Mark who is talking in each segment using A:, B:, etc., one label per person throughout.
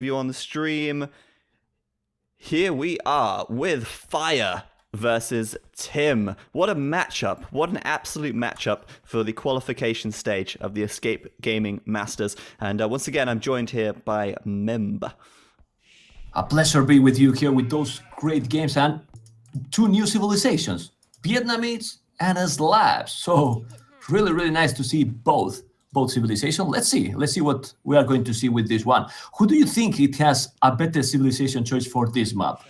A: you on the stream. Here we are with Fire versus Tim. What a matchup. What an absolute matchup for the qualification stage of the Escape Gaming Masters. And once again, I'm joined here by Memb.
B: A pleasure be with you here with those great games and two new civilizations, Vietnamese and Slavs. So really nice to see both civilizations. Let's see what we are going to see with this one. Who do you think it has a better civilization choice for this map?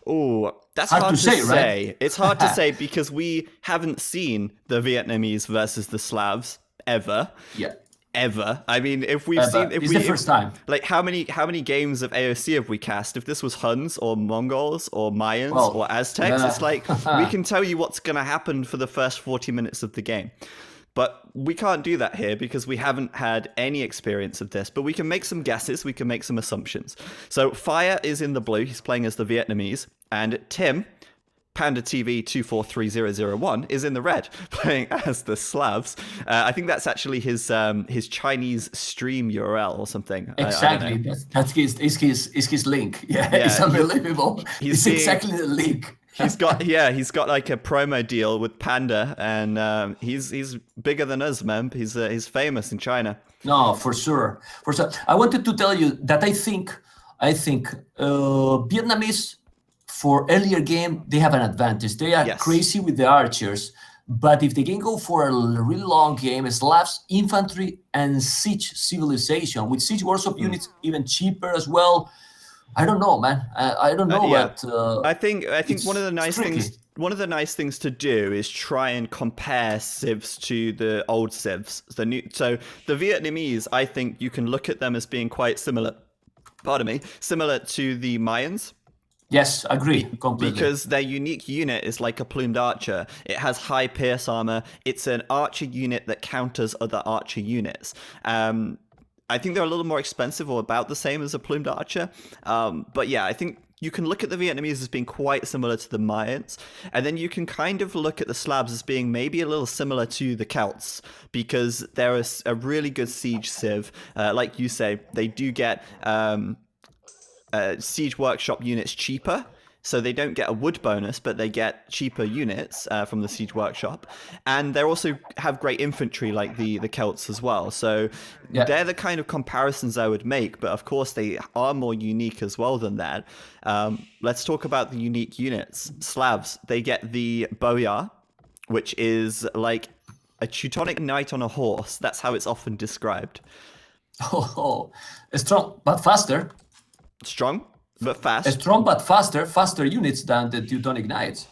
A: Oh, that's hard to say.
B: Right?
A: It's hard to say because we haven't seen the Vietnamese versus the Slavs ever.
B: Yeah.
A: Ever. I mean, if we've seen,
B: it's the first time.
A: Like, how many games of AOC have we cast? If this was Huns or Mongols or Mayans or Aztecs, it's like we can tell you what's going to happen for the first 40 minutes of the game. But we can't do that here because we haven't had any experience of this. But we can make some guesses. We can make some assumptions. So Fire is in the blue. He's playing as the Vietnamese. And Tim, Panda TV 243001, is in the red, playing as the Slavs. I think that's actually his Chinese stream URL or something.
B: Exactly. That's his link. Yeah, it's unbelievable. It's exactly the link.
A: He's got like a promo deal with Panda, and he's bigger than us, man. He's famous in China.
B: No, for sure. I wanted to tell you that I think Vietnamese for earlier game they have an advantage. They are crazy with the archers, but if they can go for a really long game, Slavs, infantry, and siege civilization with siege workshop units even cheaper as well. I don't know, man. I don't know what.
A: I think one of the nice things to do is try and compare Civs to the old Civs. So the Vietnamese, I think you can look at them as being quite similar. Similar to the Mayans.
B: Yes, agree completely.
A: Because their unique unit is like a plumed archer. It has high pierce armor. It's an archer unit that counters other archer units. I think they're a little more expensive or about the same as a plumed archer. But yeah, I think you can look at the Vietnamese as being quite similar to the Mayans. And then you can kind of look at the Slavs as being maybe a little similar to the Celts because they're a really good siege civ. Like you say, they do get siege workshop units cheaper. So they don't get a wood bonus, but they get cheaper units from the siege workshop. And they also have great infantry like the Celts as well. So they're the kind of comparisons I would make. But of course, they are more unique as well than that. Let's talk about the unique units. Slavs, they get the Boyar, which is like a Teutonic knight on a horse. That's how it's often described.
B: Oh, strong, but faster.
A: Strong? But fast.
B: Strong but faster units than the Teutonic Knights.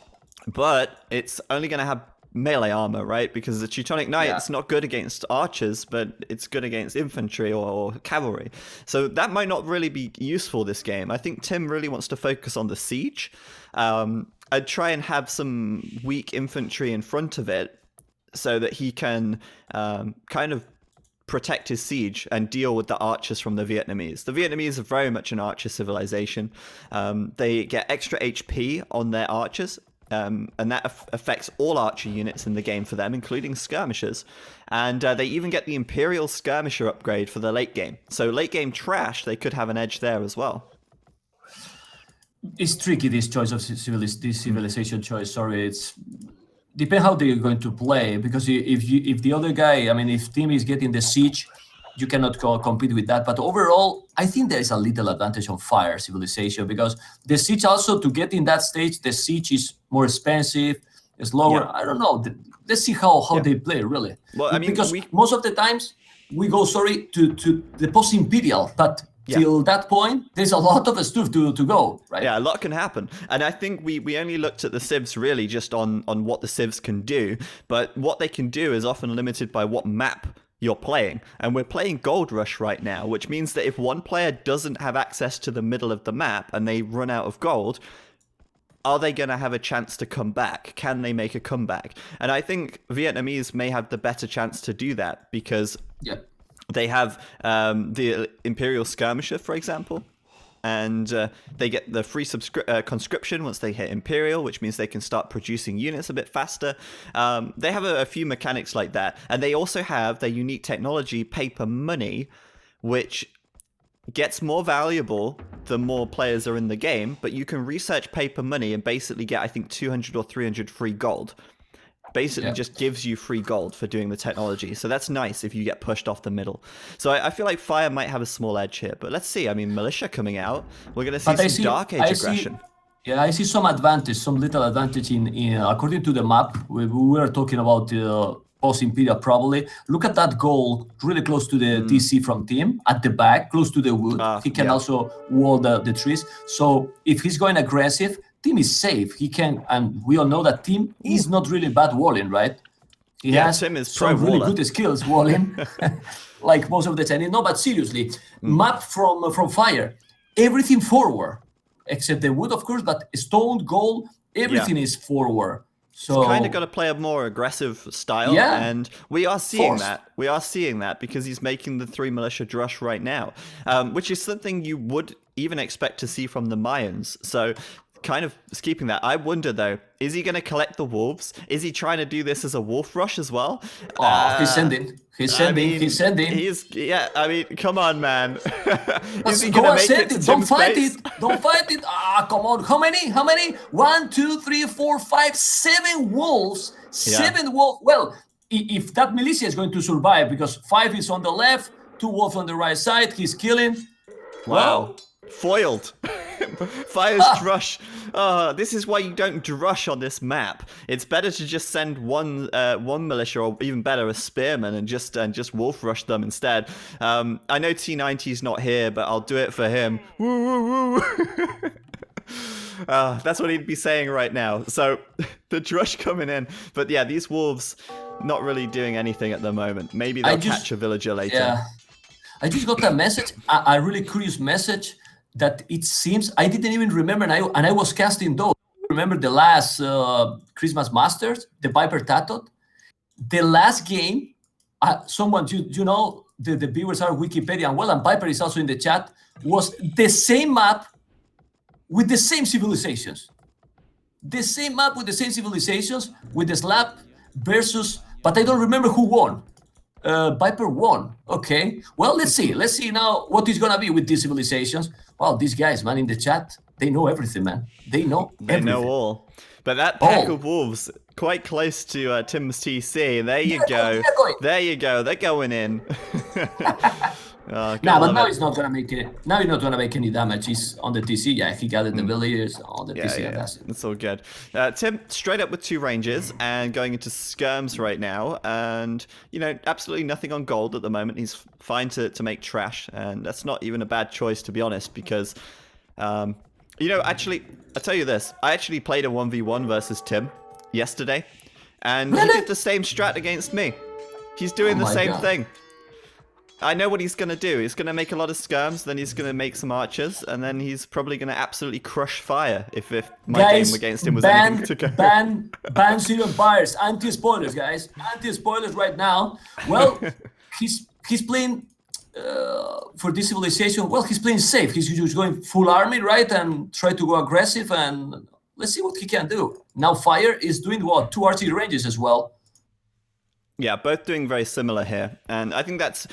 A: But it's only going to have melee armor, right? Because the Teutonic Knight is not good against archers, but it's good against infantry or cavalry. So that might not really be useful this game. I think Tim really wants to focus on the siege. I'd try and have some weak infantry in front of it so that he can kind of protect his siege and deal with the archers from the Vietnamese. The Vietnamese are very much an archer civilization. They get extra HP on their archers, and that affects all archer units in the game for them, including skirmishers. And they even get the Imperial Skirmisher upgrade for the late game. So late game trash, they could have an edge there as well.
B: It's tricky, this choice of this civilization choice. Sorry, it's depends how they're going to play, because if the other guy, I mean, if Tim is getting the siege, you cannot compete with that. But overall, I think there is a little advantage on Fire civilization, because the siege also, to get in that stage, the siege is more expensive, it's lower. I don't know. Let's see how they play, really.
A: Well, I mean,
B: because most of the times we go, to the post-imperial, but till that point, there's a lot of stuff to go, right?
A: Yeah, a lot can happen. And I think we only looked at the Civs really just on what the Civs can do. But what they can do is often limited by what map you're playing. And we're playing Gold Rush right now, which means that if one player doesn't have access to the middle of the map and they run out of gold, are they going to have a chance to come back? Can they make a comeback? And I think Vietnamese may have the better chance to do that because they have the Imperial Skirmisher, for example, and they get the free conscription once they hit Imperial, which means they can start producing units a bit faster. They have a few mechanics like that, and they also have their unique technology, paper money, which gets more valuable the more players are in the game, but you can research paper money and basically get, I think, 200 or 300 free gold. Basically just gives you free gold for doing the technology. So that's nice if you get pushed off the middle. So I feel like Fire might have a small edge here, but let's see. I mean, Militia coming out. We're going to see some Dark Age aggression.
B: Yeah, I see some advantage, some little advantage in according to the map. We were talking about post-Imperial probably. Look at that goal really close to the TC from Team at the back, close to the wood. He can also wall the trees. So if he's going aggressive, Team is safe. He can, and we all know that Team is not really bad walling, right? He has
A: Tim is
B: some really good skills walling, like most of the time. No, but seriously, map from Fire, everything forward. Except the wood, of course, but stone, gold, everything is forward. So
A: he's kind of got to play a more aggressive style, and we are seeing that. We are seeing that because he's making the 3 militia drush right now, which is something you would even expect to see from the Mayans. So kind of keeping that. I wonder though, is he going to collect the wolves? Is he trying to do this as a wolf rush as well?
B: He's sending. He's sending.
A: I mean, come on, man. Is he
B: Go
A: going
B: and
A: to make
B: send
A: it?
B: it. Don't fight it. Don't fight it. Come on. How many? 1, 2, 3, 4, 5, 7 wolves. 7 wolves. Well, if that militia is going to survive, because 5 is on the left, 2 wolves on the right side, he's killing.
A: Wow.
B: Well,
A: foiled. Fire's drush. This is why you don't drush on this map. It's better to just send one militia, or even better, a spearman, and just wolf rush them instead. I know T90's not here, but I'll do it for him. Woo woo woo. That's what he'd be saying right now. So the drush coming in, but yeah, these wolves not really doing anything at the moment. Maybe they'll catch a villager later.
B: Yeah, I just got a message, a really curious message. That it seems I didn't even remember, and I was casting those. Remember the last Christmas Masters, the Viper Tatot? The last game, someone, you know, the viewers are Wikipedia, and Viper is also in the chat, was the same map with the same civilizations. The same map with the same civilizations, with the slab versus, but I don't remember who won. Viper won. Okay. Well, let's see. Let's see now what is gonna be with these civilizations. Wow, these guys, man, in the chat, they know everything, man. They know everything.
A: They know all. But that pack of wolves, quite close to Tim's TC. There you go. There you go. They're going in.
B: But now he's not gonna make it. Now he's not gonna make any damage. He's on the TC. Yeah, he gathered the villagers on the TC.
A: Yeah. That's all good. Tim straight up with 2 ranges and going into skirms right now, and you know, absolutely nothing on gold at the moment. He's fine to make trash, and that's not even a bad choice, to be honest, because you know, actually, I'll tell you this. I actually played a 1v1 versus Tim yesterday, and he did the same strat against me. He's doing the same thing. I know what he's going to do. He's going to make a lot of skirms, then he's going to make some archers, and then he's probably going to absolutely crush Fire if my game against him was anything to go.
B: Ban ZeroEmpires. Anti-spoilers, guys. Anti-spoilers right now. Well, he's playing for this civilization. Well, he's playing safe. He's just going full army, right, and try to go aggressive, and let's see what he can do. Now Fire is doing what? 2 archery ranges as well.
A: Yeah, both doing very similar here, and I think that's...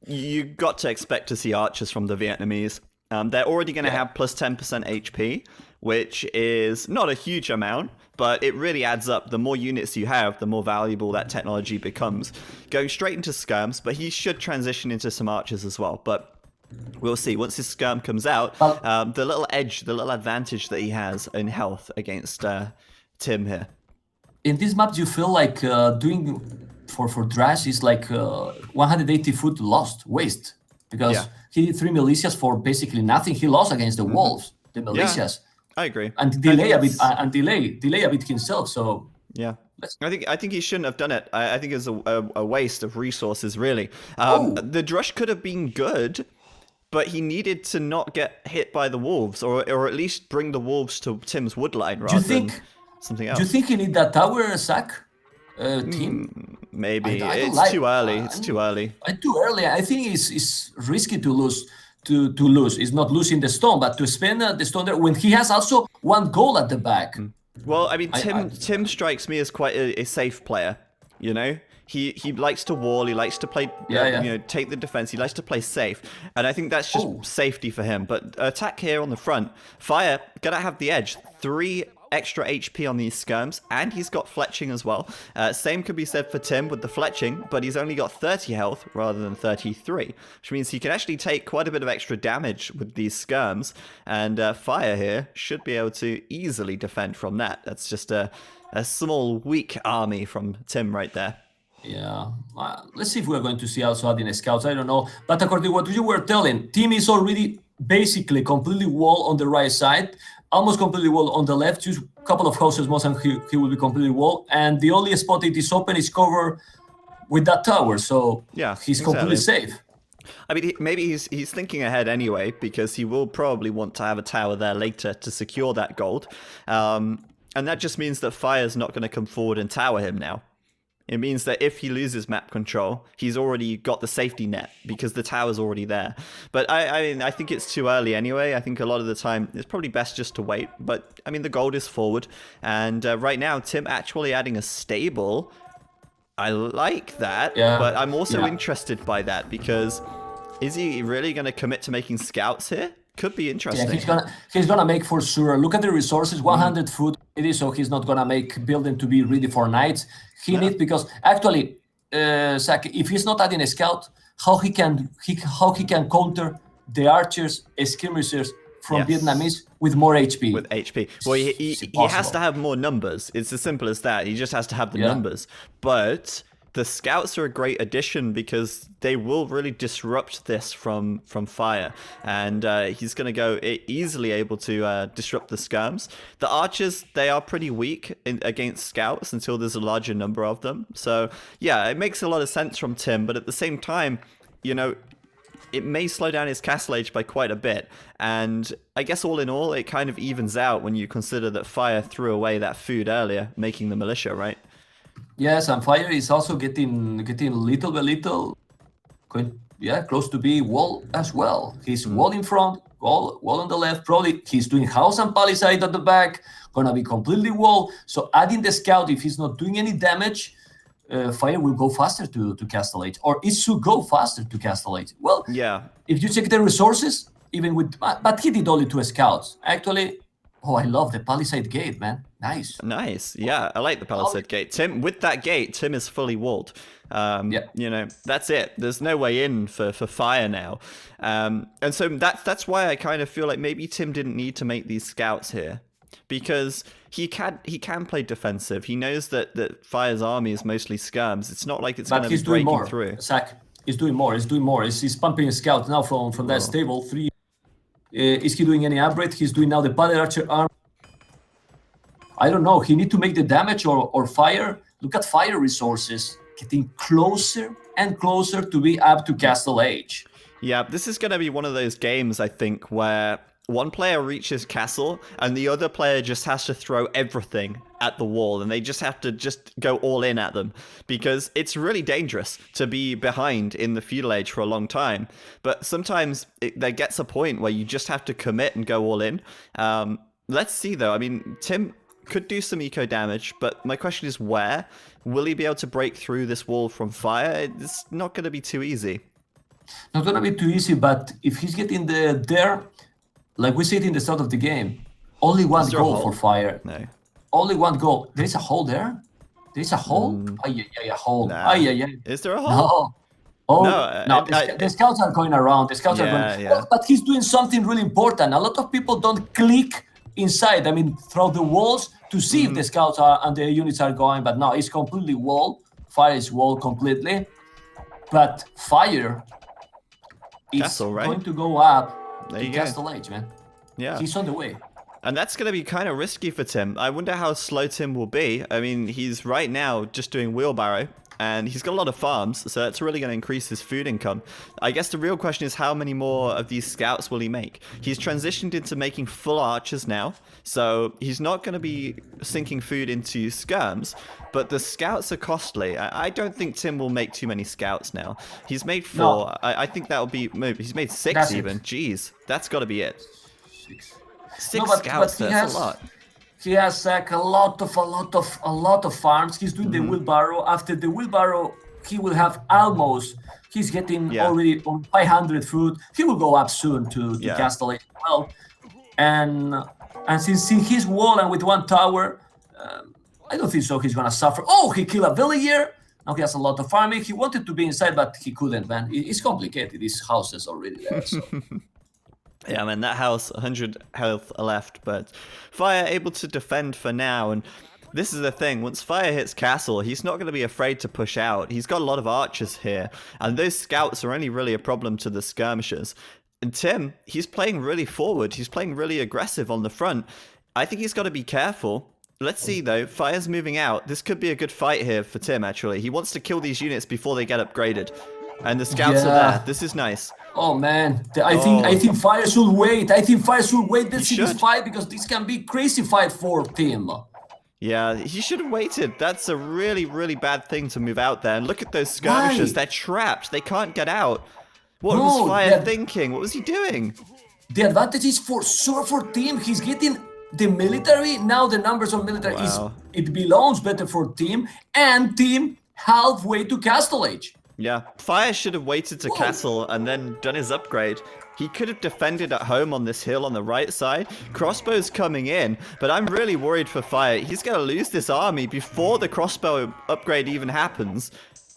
A: You got to expect to see archers from the Vietnamese. They're already going to have plus 10% HP, which is not a huge amount, but it really adds up. The more units you have, the more valuable that technology becomes. Going straight into skirms, but he should transition into some archers as well. But we'll see. Once his skirm comes out, the little edge, the little advantage that he has in health against Tim here.
B: In this map, do you feel like doing... for Drash is like 180 foot lost, waste. Because he did 3 militias for basically nothing. He lost against the wolves, the militias.
A: Yeah, I agree.
B: And delay a bit, delay a bit himself. So
A: yeah, I think he shouldn't have done it. I think it's a waste of resources, really. The drush could have been good, but he needed to not get hit by the wolves, or at least bring the wolves to Tim's woodline rather than something else.
B: Do you think he need that tower sack? Team?
A: Maybe it's too early. It's too early.
B: Too early. I think it's risky to lose. To lose. It's not losing the stone, but to spend the stone there when he has also 1 goal at the back.
A: Well, I mean, Tim strikes me as quite a safe player. You know, he likes to wall, he likes to play, take the defense, he likes to play safe, and I think that's just safety for him. But attack here on the front, Fire gonna have the edge, 3 extra HP on these skirms, and he's got fletching as well. Same could be said for Tim with the fletching, but he's only got 30 health rather than 33, which means he can actually take quite a bit of extra damage with these skirms, and Fire here should be able to easily defend from that. That's just a small, weak army from Tim right there.
B: Yeah, let's see if we're going to see also adding scouts. I don't know, but according to what you were telling, Tim is already basically completely wall on the right side, almost completely wall on the left, just a couple of houses more and he will be completely wall, and the only spot it is open is covered with that tower, so yeah, he's completely safe.
A: I mean, maybe he's thinking ahead anyway, because he will probably want to have a tower there later to secure that gold, and that just means that Fire's not going to come forward and tower him now. It means that if he loses map control, he's already got the safety net because the tower's already there. But I mean, I think it's too early anyway. I think a lot of the time it's probably best just to wait. But I mean, the gold is forward. And right now, Tim actually adding a stable. I like that, but I'm also interested by that because is he really going to commit to making scouts here? Could be interesting.
B: Yeah, he's gonna make for sure. Look at the resources, 100 food it is, so he's not gonna make building to be ready for nights. He needs, because actually, Zach, if he's not adding a scout, how he can counter the archers, skirmishers from Vietnamese with more HP?
A: With HP. Well, he has to have more numbers. It's as simple as that. He just has to have the numbers. But the scouts are a great addition because they will really disrupt this from Fire, and he's going to go easily able to disrupt the skirms. The archers, they are pretty weak against scouts until there's a larger number of them. So yeah, it makes a lot of sense from Tim, but at the same time, you know, it may slow down his castle age by quite a bit. And I guess all in all, it kind of evens out when you consider that Fire threw away that food earlier, making the militia, right?
B: Yes, and Fire is also getting little by little, close to be wall as well. He's wall in front, wall on the left. Probably he's doing house and palisade at the back, gonna be completely wall. So adding the scout, if he's not doing any damage, Fire will go faster to Castle Age, or it should go faster to Castle Age. Well, yeah. If you check the resources, even with, but he did only 2 scouts. Actually, I love the palisade gate, man. Nice.
A: Yeah, I like the palisade gate. Tim, with that gate, Tim is fully walled. You know, that's it. There's no way in for Fire now. And so that's why I kind of feel like maybe Tim didn't need to make these scouts here, because he can play defensive. He knows that Fire's army is mostly skirms. It's not like it's going to be breaking through.
B: Zach, he's doing more. He's pumping scouts now from that stable 3. Is he doing any upgrade? He's doing now the Battle Archer arm. I don't know. He need to make the damage or Fire. Look at Fire resources getting closer and closer to be up to Castle Age.
A: Yeah, this is going to be one of those games, I think, where one player reaches castle and the other player just has to throw everything at the wall, and they just have to go all in at them, because it's really dangerous to be behind in the Feudal Age for a long time. But sometimes there gets a point where you just have to commit and go all in. Let's see though. I mean, Tim could do some eco damage, but my question is where? Will he be able to break through this wall from Fire? It's not going to be too easy.
B: Not going to be too easy, but if he's getting there, like we see it in the start of the game, only one goal for Fire.
A: No.
B: Only one goal. There is a hole there? There is a hole? A hole.
A: Nah. Is there a hole?
B: No. Oh, no, the scouts are going around. The scouts are going. Well, but he's doing something really important. A lot of people don't click inside, through the walls to see if the scouts are and the units are going. But no, it's completely wall. Fire is wall completely. But Fire is going to go up.
A: There you go.
B: Castle Age, man.
A: Yeah.
B: He's on the way.
A: And that's going to be kind of risky for Tim. I wonder how slow Tim will be. I mean, he's right now just doing wheelbarrow, and he's got a lot of farms, so that's really going to increase his food income. I guess the real question is how many more of these scouts will he make? He's transitioned into making full archers now, so he's not going to be sinking food into skirms, but the scouts are costly. I don't think Tim will make too many scouts now. He's made 4. No. I think that'll be... Maybe he's made 6 that's even. Jeez, that's got to be it. 6 scouts, that's a lot.
B: He has like a lot of farms. He's doing the wheelbarrow. After the wheelbarrow, he will have almost. He's getting already on 500 food. He will go up soon to Castle Age as well. And since he's wall and with one tower, I don't think so. He's gonna suffer. Oh, he killed a villager. Now he has a lot of farming. He wanted to be inside, but he couldn't, man. It's complicated. His house is already there. So.
A: Yeah, man, that house, 100 health left, but Fire able to defend for now, and this is the thing, once Fire hits castle, he's not going to be afraid to push out. He's got a lot of archers here, and those scouts are only really a problem to the skirmishers. And Tim, he's playing really forward, he's playing really aggressive on the front. I think he's got to be careful. Let's see though, Fire's moving out. This could be a good fight here for Tim, actually. He wants to kill these units before they get upgraded. And the scouts are there. This is nice.
B: Oh man, I think Fire should wait. I think Fire should wait this fight because this can be crazy fight for Tim.
A: Yeah, he should have waited. That's a really, really bad thing to move out there. And look at those skirmishers. They're trapped. They can't get out. What was Fire thinking? What was he doing?
B: The advantage is for sure for Tim. He's getting the military. Now the numbers of military it belongs better for Tim. And Tim halfway to Castle Age.
A: Yeah, Fire should have waited to castle and then done his upgrade. He could have defended at home on this hill on the right side. Crossbow's coming in, but I'm really worried for Fire. He's going to lose this army before the crossbow upgrade even happens.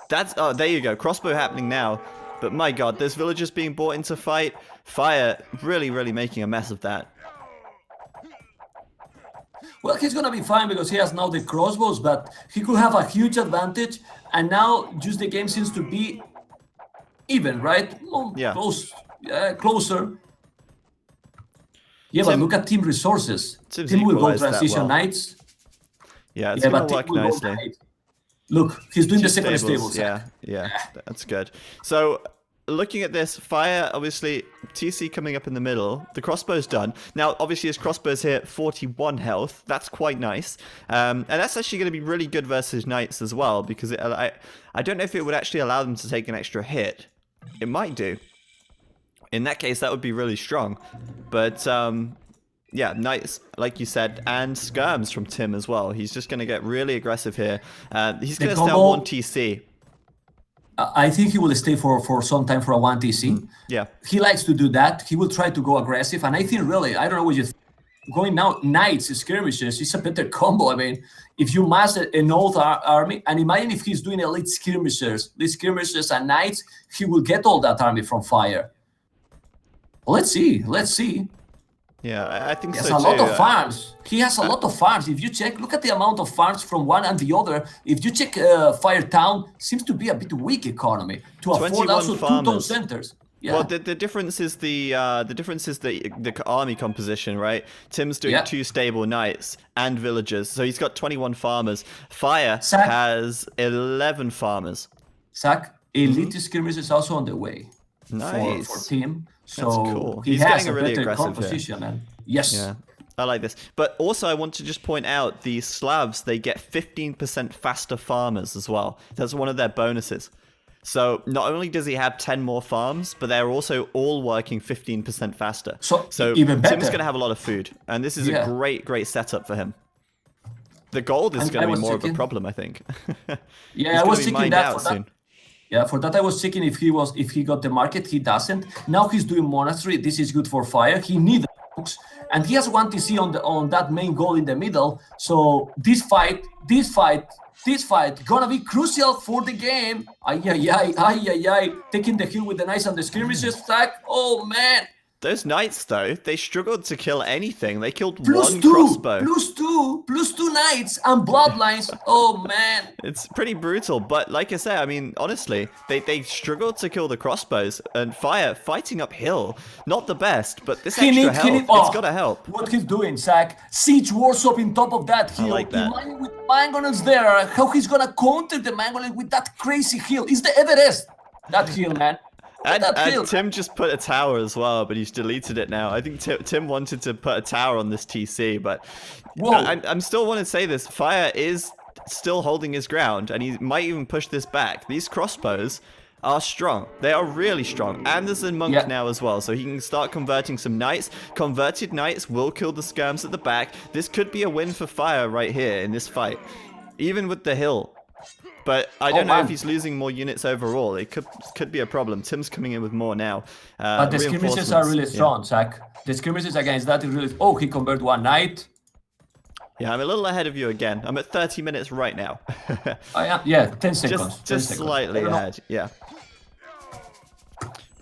A: That's, oh, there you go, crossbow happening now. But my god, there's villagers being brought into fight. Fire really, really making a mess of that.
B: Well, he's gonna be fine because he has now the crossbows, but he could have a huge advantage. And now, just the game seems to be even, right? Well, closer. Yeah, but look at team resources. Team will go transition knights.
A: Yeah, it's gonna work nicely.
B: Look, he's doing the second stables.
A: Yeah, that's good. So, looking at this, Fire, obviously, TC coming up in the middle. The crossbow's done. Now, obviously, his crossbow's here at 41 health. That's quite nice. And that's actually going to be really good versus knights as well, because I don't know if it would actually allow them to take an extra hit. It might do. In that case, that would be really strong. But, yeah, knights, like you said, and skirms from Tim as well. He's just going to get really aggressive here. He's going to stay on 1 TC.
B: I think he will stay for some time for a 1 TC.
A: Yeah.
B: He likes to do that. He will try to go aggressive. And I think really, I don't know what you think. Going now, knights, skirmishes, it's a better combo. I mean, if you master an old army, and imagine if he's doing elite skirmishers and knights, he will get all that army from Fire. Let's see.
A: Yeah, I think so too.
B: He has a lot of farms. He has a lot of farms. If you check, look at the amount of farms from one and the other. If you check Fire Town, seems to be a bit weak economy to afford also 2 town centers. Yeah.
A: Well, the difference is the army composition, right? Tim's doing 2 stable knights and villagers, so he's got 21 farmers. Fire has 11 farmers.
B: Zach, elite skirmish is also on the way.
A: Nice
B: for Tim. So
A: that's cool.
B: He's getting a really better composition, man. Yes.
A: Yeah. I like this. But also I want to just point out the Slavs, they get 15% faster farmers as well. That's one of their bonuses. So not only does he have 10 more farms, but they're also all working 15% faster. So
B: even better.
A: Tim's going to have a lot of food. And this is a great setup for him. The gold is going to be more of a problem, I think.
B: Yeah, I was thinking that for that. Yeah, for that I was checking if he got the market. He doesn't. Now he's doing monastery. This is good for Fire. He needs books, and he has 1 TC on that main goal in the middle. So this fight gonna be crucial for the game. Ay. Taking the hill with the knights and the skirmishes stack. Oh man.
A: Those knights, though, they struggled to kill anything. They killed one crossbow.
B: Plus two knights and bloodlines. Oh, man.
A: It's pretty brutal. But like I say, I mean, honestly, they struggled to kill the crossbows. And Fire fighting uphill, not the best, but this extra help, it's got to help.
B: What he's doing, Zach, siege warship in top of that hill.
A: I like that.
B: With mangonels there, how he's going to counter the mangonel with that crazy hill. It's the Everest, that hill, man.
A: And Tim just put a tower as well, but he's deleted it now. I think Tim wanted to put a tower on this TC, but I'm still want to say this. Fire is still holding his ground, and he might even push this back. These crossbows are strong. They are really strong. And there's a monk now as well, so he can start converting some knights. Converted knights will kill the skirms at the back. This could be a win for Fire right here in this fight, even with the hill. But I don't know if he's losing more units overall. It could be a problem. Tim's coming in with more now.
B: But the skirmishes are really strong, Zach. The skirmishes against that is really... Oh, he converted one knight.
A: Yeah, I'm a little ahead of you again. I'm at 30 minutes right now.
B: Yeah, 10 seconds.
A: Just slightly ahead, yeah.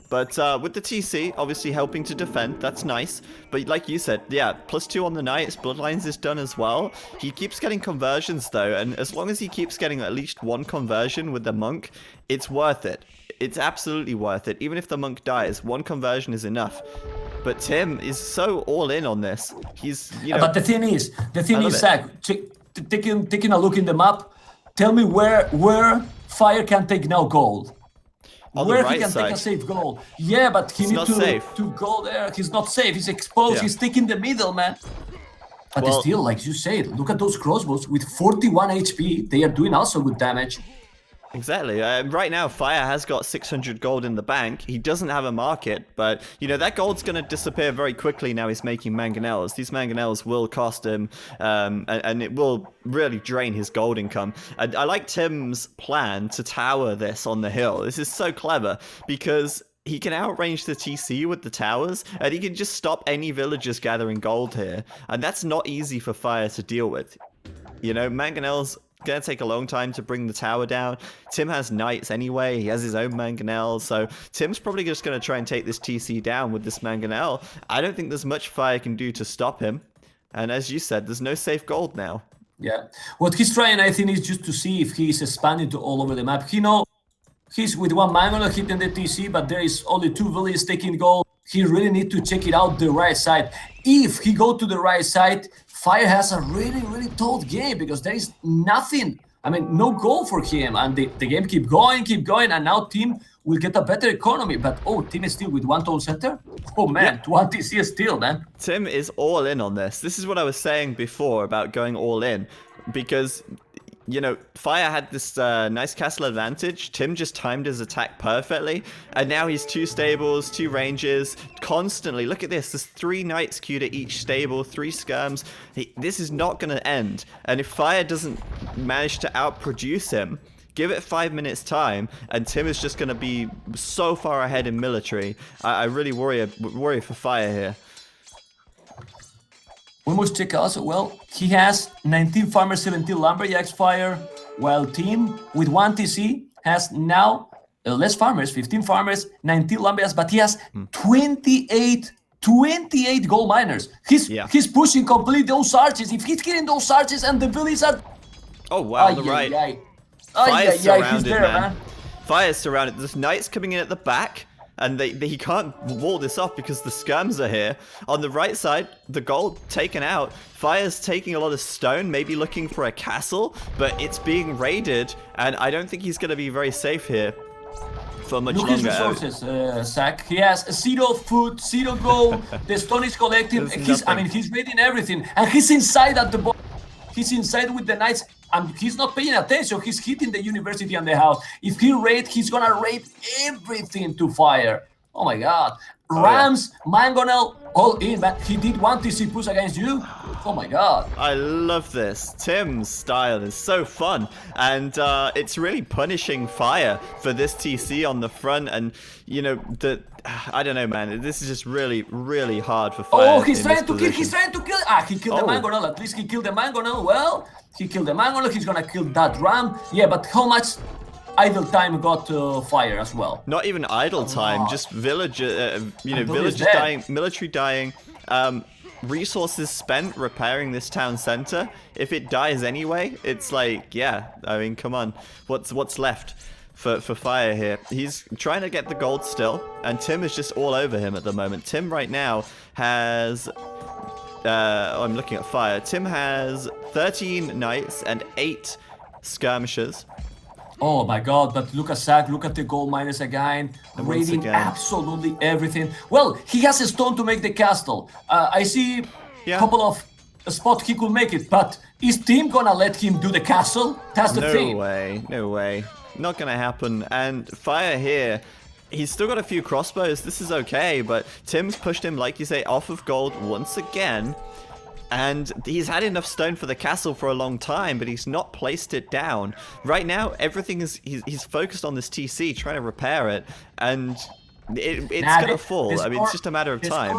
A: But with the TC, obviously helping to defend, that's nice. But like you said, yeah, +2 on the Knights, Bloodlines is done as well. He keeps getting conversions though, and as long as he keeps getting at least one conversion with the Monk, it's worth it. It's absolutely worth it. Even if the Monk dies, one conversion is enough. But Tim is so all in on this. He's, you know...
B: But the thing is, Zach, taking a look in the map, tell me where Fire can take now gold.
A: On
B: where
A: the right
B: he can
A: side.
B: take a safe goal. Yeah, but he needs to go there. He's not safe. He's exposed. He's taking the middle, man. But still, like you said, look at those crossbows with 41 HP. They are doing also good damage.
A: Exactly. Right now, Fire has got 600 gold in the bank. He doesn't have a market, but, you know, that gold's going to disappear very quickly now he's making mangonels. These mangonels will cost him, and it will really drain his gold income. And I like Tim's plan to tower this on the hill. This is so clever, because he can outrange the TC with the towers, and he can just stop any villagers gathering gold here. And that's not easy for Fire to deal with. You know, mangonels... gonna take a long time to bring the tower down. Tim has knights anyway. He has his own mangonel, so Tim's probably just gonna try and take this TC down with this mangonel. I don't think there's much Fire can do to stop him. And as you said, there's no safe gold now.
B: Yeah. What he's trying, I think, is just to see if he's expanding to all over the map. He knows he's with one mangonel hitting the TC, but there is only 2 villages taking gold. He really need to check it out the right side. If he go to the right side, Fire has a really, really tough game because there is nothing. I mean, no goal for him, and the game keep going, and now Team will get a better economy. But Team is still with 1 town center. Oh man, 1 TC still, man.
A: Tim is all in on this. This is what I was saying before about going all in, because, you know, Fire had this nice castle advantage. Tim just timed his attack perfectly. And now he's 2 stables, 2 ranges, constantly. Look at this. There's 3 knights queued at each stable, 3 skirms. This is not going to end. And if Fire doesn't manage to outproduce him, give it 5 minutes time, and Tim is just going to be so far ahead in military. I really worry for Fire here.
B: We must check also, well, he has 19 farmers, 17 lumberjacks, Fire, while Team with 1 TC has now less farmers, 15 farmers, 19 lumberjacks, but he has 28 gold miners. He's pushing complete those arches. If he's getting those arches and the villages are...
A: Oh, wow, on the right. Fire's surrounded, man. Fire's surrounded. There's knights coming in at the back. And he can't wall this off because the skirms are here. On the right side, the gold taken out. Fire's taking a lot of stone, maybe looking for a castle, but it's being raided, and I don't think he's going to be very safe here for much longer.
B: Look at his resources, Zach. He has 0 food, 0 gold. The stone is collecting. He's raiding everything, and he's inside at the bottom. He's inside with the knights, and he's not paying attention. He's hitting the university and the house. If he raid, he's gonna raid everything to Fire. Oh my god. Rams, mangonel, all in, but he did 1 TC push against you. Oh my god.
A: I love this. Tim's style is so fun, and it's really punishing Fire for this TC on the front, and you know, I don't know, man. This is just really, really hard for Fire.
B: Oh, he's trying to kill. He killed the mangonel. At least he killed the mangonel. Well, he killed the mangonel. He's gonna kill that ram. Yeah, but how much idle time got Fire as well?
A: Not even idle time, just villagers dying, military dying, resources spent repairing this town center. If it dies anyway, it's like, yeah, I mean, come on, what's left for Fire here? He's trying to get the gold still, and Tim is just all over him at the moment. Tim right now has I'm looking at Fire. Tim has 13 knights and 8 skirmishers.
B: Oh my god, but look at Zach, look at the gold miners again, raiding absolutely everything. Well, he has a stone to make the castle. I see a couple of spot he could make it. But is Tim gonna let him do the castle? That's the thing.
A: No way. Not gonna happen. And Fire here, he's still got a few crossbows. This is okay, but Tim's pushed him, like you say, off of gold once again. And he's had enough stone for the castle for a long time, but he's not placed it down. Right now, everything is he's focused on this TC, trying to repair it, and it's gonna fall. I mean, it's just a matter of time.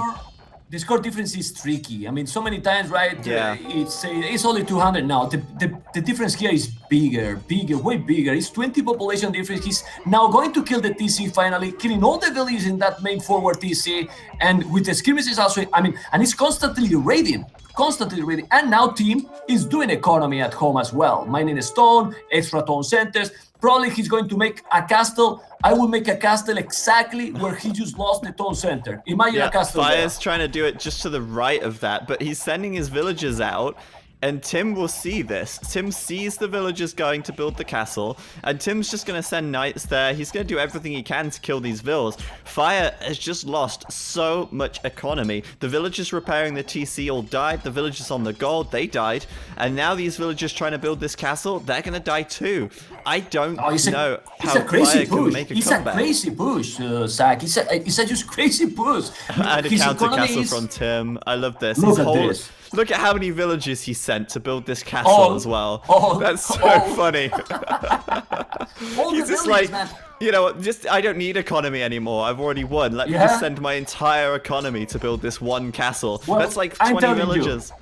B: The score difference is tricky. I mean, so many times, right?
A: Yeah.
B: It's only 200 now. The difference here is bigger, way bigger. It's 20 population difference. He's now going to kill the TC finally, killing all the villages in that main forward TC, and with the skirmishes also. I mean, and he's constantly raiding. And now Team is doing economy at home as well, mining stone, extra town centers. Probably he's going to make a castle. I will make a castle exactly where he just lost the town center. Imagine a castle
A: Fire's trying to do it just to the right of that, but he's sending his villagers out. And Tim will see this. Tim sees the villagers going to build the castle, and Tim's just going to send knights there. He's going to do everything he can to kill these vills. Fire has just lost so much economy. The villagers repairing the TC all died. The villagers on the gold, they died. And now these villagers trying to build this castle, they're going to die too. I don't know how Fire can make a comeback.
B: It's a crazy push, Zach. It's a just crazy push.
A: And a counter castle from Tim. I love this. Look at how many villagers he sent to build this castle as well. That's so funny. He's just like, you know, I don't need economy anymore. I've already won. Let me just send my entire economy to build this one castle. Well, that's like 20 villagers.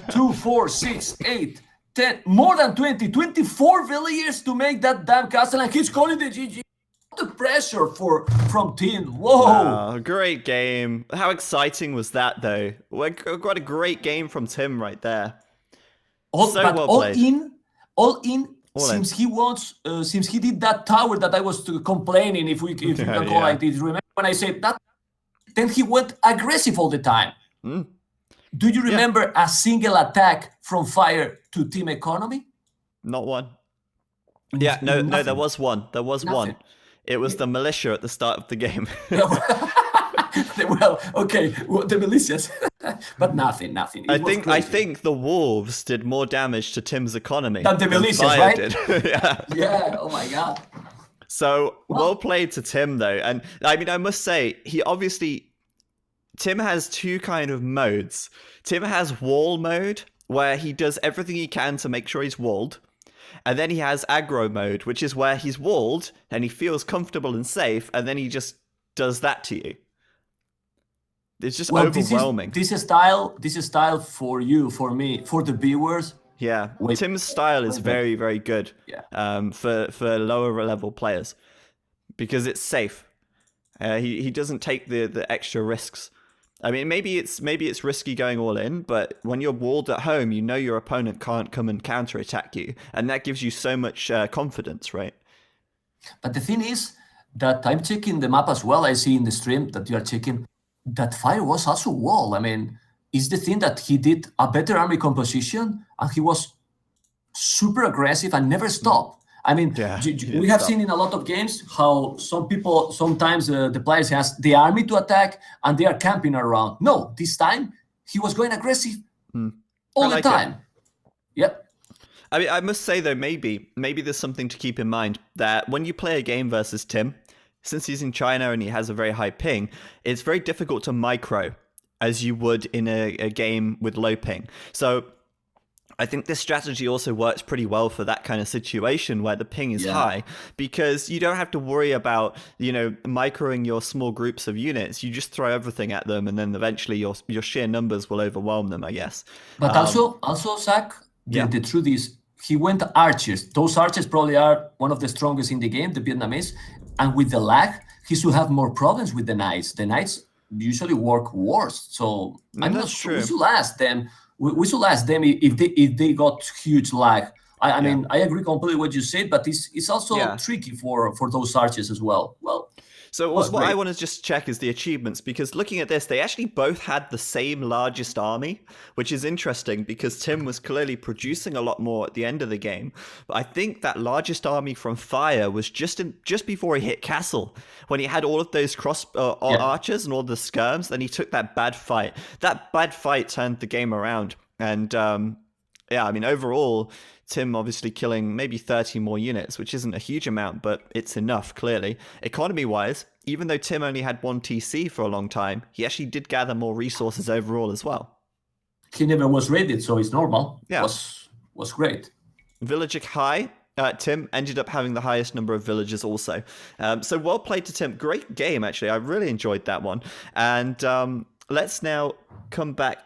B: 2, 4, 6, 8, 10, more than 20, 24 villagers to make that damn castle, and he's calling the GG. The pressure from Tim. Whoa!
A: Wow, great game. How exciting was that, though? We got a great game from Tim right there.
B: All in. Since he did that tower that I was complaining, if you can call like this. Remember when I said that? Then he went aggressive all the time. Do you remember a single attack from Fire to Team economy?
A: Not one. Yeah, no, there was one. There was one. It was the militia at the start of the game.
B: Well, okay, the militias, but nothing.
A: I think the wolves did more damage to Tim's economy
B: than the militias, right?
A: Did.
B: Yeah. Oh my god.
A: So well played to Tim, though, and I mean, I must say, Tim has two kind of modes. Tim has wall mode, where he does everything he can to make sure he's walled. And then he has aggro mode, which is where he's walled and he feels comfortable and safe, and then he just does that to you. It's just overwhelming.
B: This is style for you, for me, for the viewers.
A: Yeah, Tim's style is very, very good.
B: Yeah.
A: For lower level players, because it's safe. He doesn't take the extra risks. I mean, maybe it's risky going all in, but when you're walled at home, you know your opponent can't come and counterattack you, and that gives you so much confidence, right?
B: But the thing is that I'm checking the map as well. I see in the stream that you are checking that Fire was also wall. I mean, is the thing that he did a better army composition, and he was super aggressive and never stopped. I mean, we have seen in a lot of games how sometimes the players has the army to attack and they are camping around. No, this time he was going aggressive all the time. Yep.
A: I mean, I must say though, maybe there's something to keep in mind that when you play a game versus Tim, since he's in China and he has a very high ping, it's very difficult to micro as you would in a game with low ping. So I think this strategy also works pretty well for that kind of situation where the ping is high, because you don't have to worry about, microing your small groups of units. You just throw everything at them, and then eventually your sheer numbers will overwhelm them, I guess.
B: But also, Zach, the truth is, he went archers. Those archers probably are one of the strongest in the game, the Vietnamese. And with the lag, he should have more problems with the knights. The knights usually work worse. So I'm not sure. We should ask them. We should ask them if they got huge lag. I mean, I agree completely with what you said, but it's also tricky for those archers as well.
A: So what I want to just check is the achievements, because looking at this, they actually both had the same largest army, which is interesting because Tim was clearly producing a lot more at the end of the game. But I think that largest army from Fire was just before he hit Castle, when he had all of those archers and all the skirms. Then he took that bad fight. That bad fight turned the game around. And yeah, I mean, overall, Tim obviously killing maybe 30 more units, which isn't a huge amount, but it's enough, clearly. Economy-wise, even though Tim only had 1 TC for a long time, he actually did gather more resources overall as well.
B: He never was raided, so it's normal.
A: Yeah.
B: Was great.
A: Villager high. Tim ended up having the highest number of villagers also. So well played to Tim. Great game, actually. I really enjoyed that one. And let's now come back